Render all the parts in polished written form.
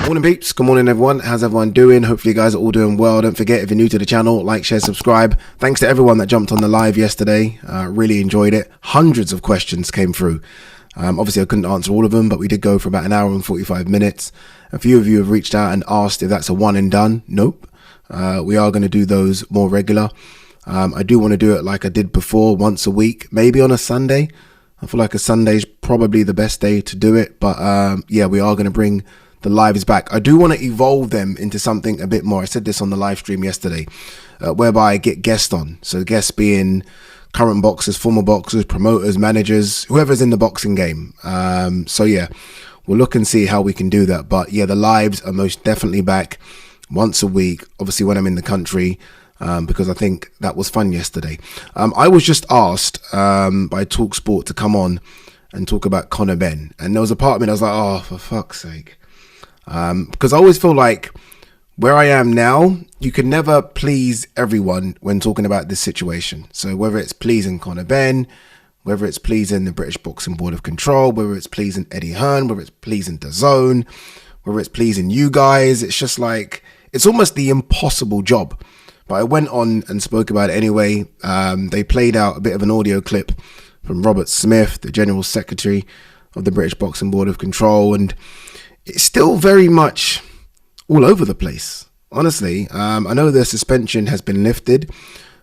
Morning peeps, good morning everyone. How's everyone doing? Hopefully you guys are all doing well. Don't forget, if you're new to the channel, like, share, subscribe. Thanks to everyone that jumped on the live yesterday. Really enjoyed it. Hundreds of questions came through. Obviously I couldn't answer all of them, but we did go for about an hour and 45 minutes. A few of you have reached out and asked if that's a one and done. Nope. We are going to do those more regular. I do want to do it like I did before, once a week, maybe on a Sunday. I feel like a Sunday is probably the best day to do it. But yeah, we are going to bring the lives back. I do want to evolve them into something a bit more. I said this on the live stream yesterday, whereby I get guests on. So guests being current boxers, former boxers, promoters, managers, whoever's in the boxing game. So yeah, we'll look and see how we can do that. But yeah, the lives are most definitely back once a week, obviously when I'm in the country, because I think that was fun yesterday. I was just asked by TalkSport to come on and talk about Conor Benn, and there was a part of me that was like, oh, for fuck's sake. Because I always feel like where I am now, you can never please everyone when talking about this situation. So whether it's pleasing Conor Benn, whether it's pleasing the British Boxing Board of Control, whether it's pleasing Eddie Hearn, whether it's pleasing TYSON, whether it's pleasing you guys, it's just like, it's almost the impossible job. But I went on and spoke about it anyway. They played out a bit of an audio clip from Robert Smith, the General Secretary of the British Boxing Board of Control, and it's still very much all over the place. Honestly, I know the suspension has been lifted,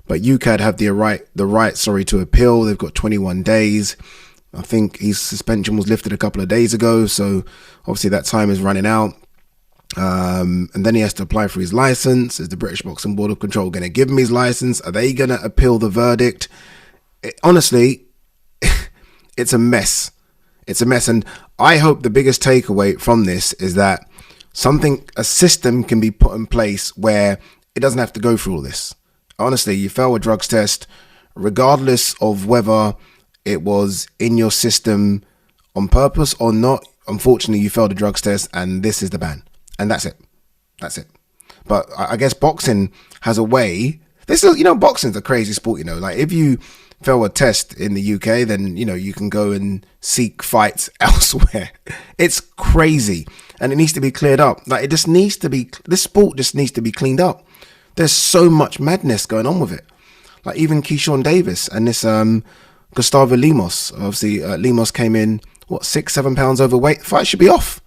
but USYK have the right to appeal. They've got 21 days. I think his suspension was lifted a couple of days ago, so obviously that time is running out. And then he has to apply for his license. Is the British Boxing Board of Control going to give him his license? Are they going to appeal the verdict? Honestly, it's a mess. It's a mess. And I hope the biggest takeaway from this is that a system can be put in place where it doesn't have to go through all this. Honestly, you fail a drugs test, regardless of whether it was in your system on purpose or not. Unfortunately, you failed a drugs test and this is the ban. And that's it. That's it. But I guess boxing has a way. This is, boxing's a crazy sport, like if you fail a test in the UK, then, you can go and seek fights elsewhere. It's crazy. And it needs to be cleared up. Like this sport just needs to be cleaned up. There's so much madness going on with it. Like even Keyshawn Davis and this Gustavo Lemos. Obviously, Lemos came in, 6-7 pounds overweight. The fight should be off.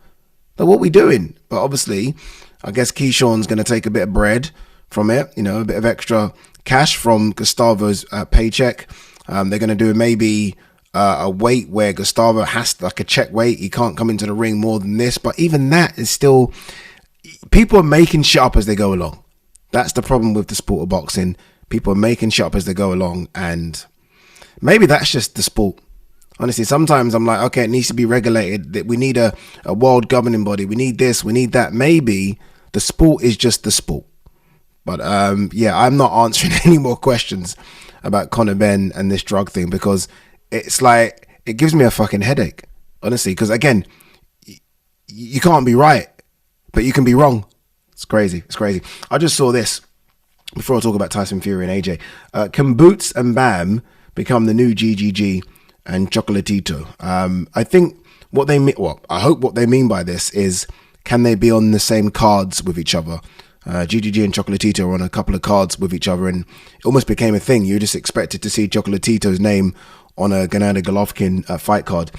Like, what are we doing? But obviously, I guess Keyshawn's going to take a bit of bread from it, a bit of extra cash from Gustavo's paycheck. They're going to do maybe a weight where Gustavo has a check weight. He can't come into the ring more than this. But even that is still, people are making shit up as they go along. That's the problem with the sport of boxing. People are making shit up as they go along. And maybe that's just the sport. Honestly, sometimes I'm like, okay, it needs to be regulated. That we need a world governing body. We need this, we need that. Maybe the sport is just the sport. But yeah, I'm not answering any more questions about Conor Benn and this drug thing, because it's like, it gives me a fucking headache, honestly. Because again, you can't be right, but you can be wrong. It's crazy. It's crazy. I just saw this before I talk about Tyson Fury and AJ. Can Boots and Bam become the new GGG and Chocolatito? I think what they mean, I hope what they mean by this is, can they be on the same cards with each other? GGG and Chocolatito are on a couple of cards with each other, and it almost became a thing. You just expected to see Chocolatito's name on a Gennady Golovkin fight card.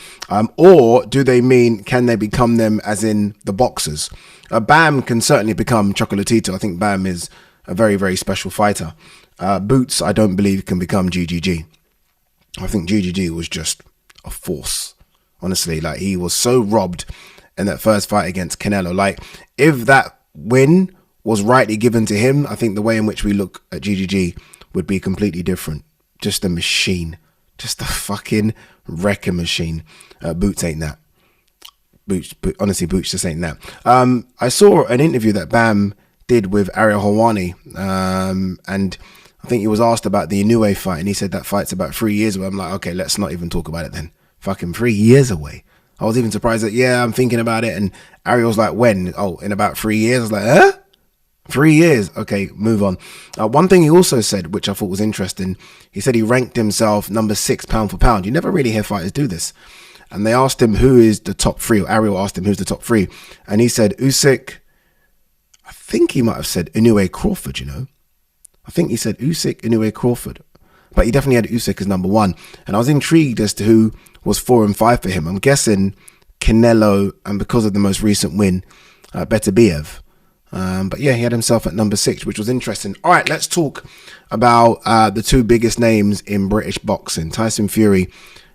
Or do they mean, can they become them as in the boxers? Bam can certainly become Chocolatito. I think Bam is a very, very special fighter. Boots, I don't believe, can become GGG. I think GGG was just a force. Honestly, like, he was so robbed in that first fight against Canelo. Like, if that win was rightly given to him, I think the way in which we look at GGG would be completely different. Just a machine. Just a fucking wrecking machine. Boots ain't that. Honestly, Boots just ain't that. I saw an interview that Bam did with Ariel Helwani, and I think he was asked about the Inoue fight, and he said that fight's about 3 years away. I'm like, okay, let's not even talk about it then. Fucking 3 years away. I was even surprised that, yeah, I'm thinking about it. And Ariel's like, when? Oh, in about 3 years. I was like, huh? 3 years. Okay, move on. One thing he also said, which I thought was interesting, he said he ranked himself number 6 pound for pound. You never really hear fighters do this. and they asked him who is the top three, or Ariel asked him who's the top three, and he said Usyk. I think he might have said Inoue Crawford, I think he said Usyk, Inoue Crawford. But he definitely had Usyk as number one. And I was intrigued as to who was 4 and 5 for him. I'm guessing Canelo, and because of the most recent win, Beterbiev. But yeah, he had himself at number 6, which was interesting. All right, let's talk about the two biggest names in British boxing, Tyson Fury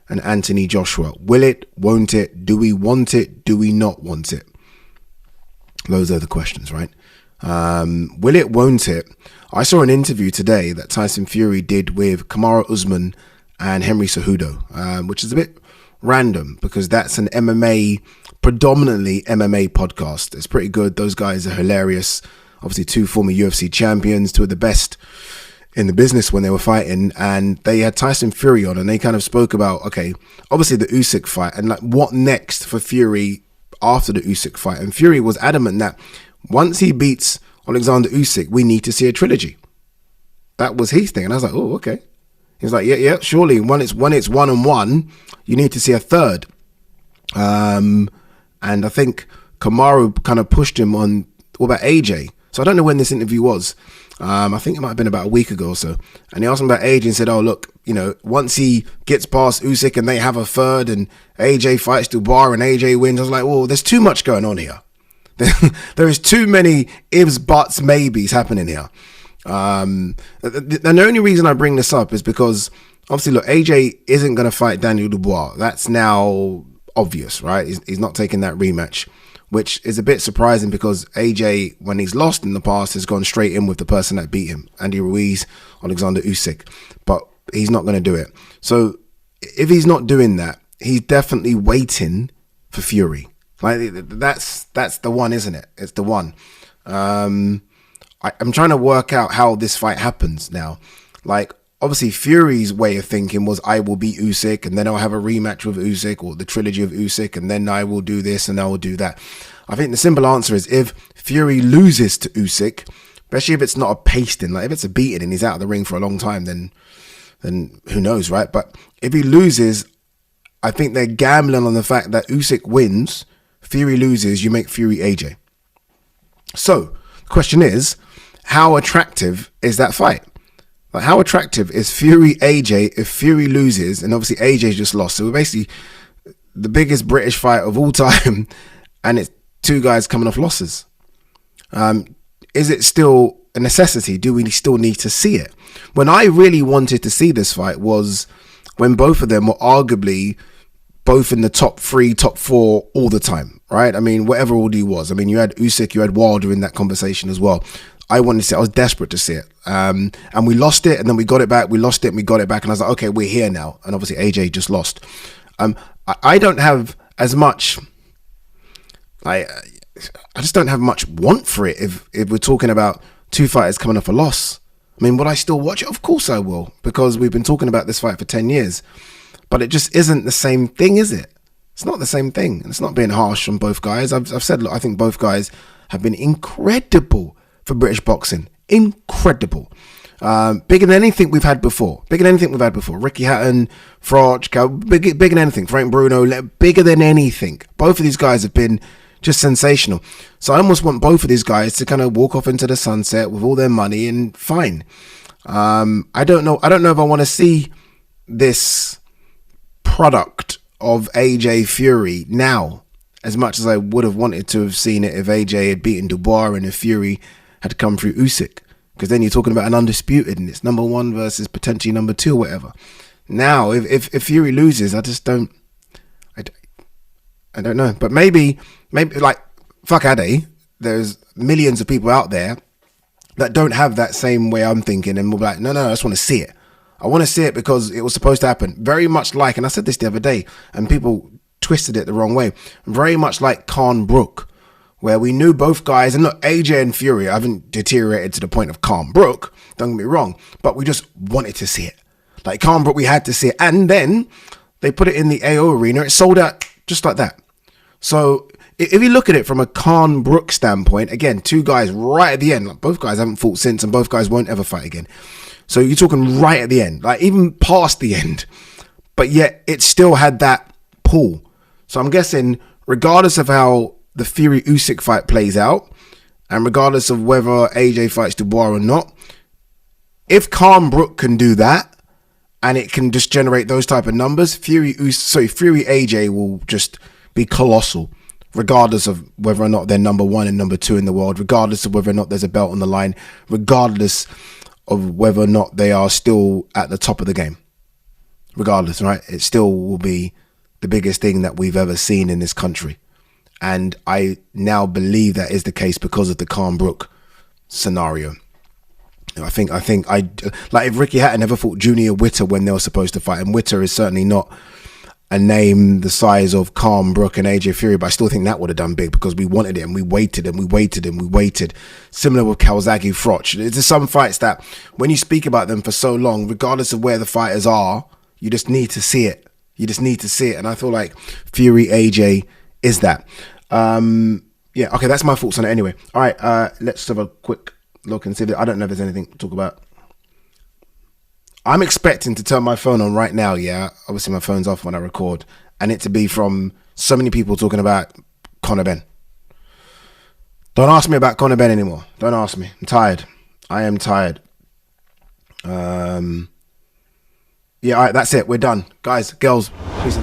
and Anthony Joshua. Will it, won't it? Do we want it? Do we not want it? Those are the questions, right? Will it, won't it? I saw an interview today that Tyson Fury did with Kamaru Usman and Henry Cejudo, which is a bit random because that's an predominantly MMA podcast. It's pretty good. Those guys are hilarious. Obviously, 2 former UFC champions, 2 of the best in the business when they were fighting, and they had Tyson Fury on, and they kind of spoke about, okay, obviously the Usyk fight and like what next for Fury after the Usyk fight. And Fury was adamant that once he beats Alexander Usyk, we need to see a trilogy. That was his thing. And I was like, oh, okay. He's like, yeah, surely when it's 1-on-1, you need to see a third. And I think Kamaru kind of pushed him on, what about AJ? So I don't know when this interview was. I think it might have been about a week ago or so. And he asked him about AJ and said, oh, look, once he gets past Usyk and they have a third and AJ fights Dubois and AJ wins, I was like, well, there's too much going on here. There is too many ifs, buts, maybes happening here. And the only reason I bring this up is because, obviously, look, AJ isn't going to fight Daniel Dubois. That's now obvious, right? He's not taking that rematch, which is a bit surprising because AJ, when he's lost in the past, has gone straight in with the person that beat him, Andy Ruiz, Alexander Usyk. But he's not going to do it. So if he's not doing that, he's definitely waiting for Fury. Like that's the one, isn't it? It's the one. I'm trying to work out how this fight happens now. Like, obviously, Fury's way of thinking was, I will beat Usyk, and then I'll have a rematch with Usyk, or the trilogy of Usyk, and then I will do this, and I will do that. I think the simple answer is, if Fury loses to Usyk, especially if it's not a pasting, like if it's a beating and he's out of the ring for a long time, then who knows, right? But if he loses, I think they're gambling on the fact that Usyk wins, Fury loses, you make Fury AJ. So, the question is, how attractive is that fight? Like, how attractive is Fury AJ if Fury loses, and obviously AJ just lost? So we're basically the biggest British fight of all time, and it's 2 guys coming off losses. Is it still a necessity? Do we still need to see it? When I really wanted to see this fight was when both of them were arguably both in the top 3, top 4 all the time, right? I mean, whatever order he was. I mean, you had Usyk, you had Wilder in that conversation as well. I wanted to see it. I was desperate to see it. And we lost it, and then we got it back. We lost it, and we got it back. And I was like, okay, we're here now. And obviously AJ just lost. I don't have as much, I just don't have much want for it if we're talking about 2 fighters coming off a loss. I mean, would I still watch it? Of course I will, because we've been talking about this fight for 10 years. But it just isn't the same thing, is it? It's not the same thing. And it's not being harsh on both guys. I've said, look, I think both guys have been incredible for British boxing. Incredible. Bigger than anything we've had before. Ricky Hatton, Froch, bigger than anything. Frank Bruno, bigger than anything. Both of these guys have been just sensational. So I almost want both of these guys to kind of walk off into the sunset with all their money and fine. I don't know if I want to see this product of AJ Fury now as much as I would have wanted to have seen it if AJ had beaten Dubois and if Fury had come through Usyk, because then you're talking about an undisputed and it's number 1 versus potentially number 2 or whatever. Now if Fury loses, I just don't know. But maybe like, fuck Ade, there's millions of people out there that don't have that same way I'm thinking, and will be like, no, I just want to see it. I want to see it because it was supposed to happen. Very much like, and I said this the other day, and people twisted it the wrong way, very much like Khan Brook, where we knew both guys, and look, AJ and Fury haven't deteriorated to the point of Khan Brook, don't get me wrong, but we just wanted to see it. Like Khan Brook, we had to see it, and then they put it in the AO arena, it sold out just like that. So if you look at it from a Khan Brook standpoint, again, 2 guys right at the end, like both guys haven't fought since, and both guys won't ever fight again. So you're talking right at the end, like even past the end, but yet it still had that pool. So I'm guessing, regardless of how the Fury Usyk fight plays out, and regardless of whether AJ fights Dubois or not, if Khan Brook can do that, and it can just generate those type of numbers, Fury AJ will just be colossal, regardless of whether or not they're number 1 and number 2 in the world, regardless of whether or not there's a belt on the line, regardless of whether or not they are still at the top of the game. Regardless, right? It still will be the biggest thing that we've ever seen in this country. And I now believe that is the case because of the Khan Brook scenario. I think like if Ricky Hatton never fought Junior Witter when they were supposed to fight, and Witter is certainly not a name the size of Khan Brook and AJ Fury, but I still think that would have done big because we wanted it and we waited and we waited and we waited. Similar with Calzaghe Froch. There's some fights that when you speak about them for so long, regardless of where the fighters are, you just need to see it. You just need to see it. And I feel like Fury AJ is that. Yeah, okay, that's my thoughts on it anyway. All right, let's have a quick look and see if I don't know if there's anything to talk about. I'm expecting to turn my phone on right now, yeah. Obviously my phone's off when I record, and it to be from so many people talking about Conor Benn. Don't ask me about Conor Benn anymore. Don't ask me. I'm tired. I am tired. Yeah, all right, that's it. We're done. Guys, girls, peace.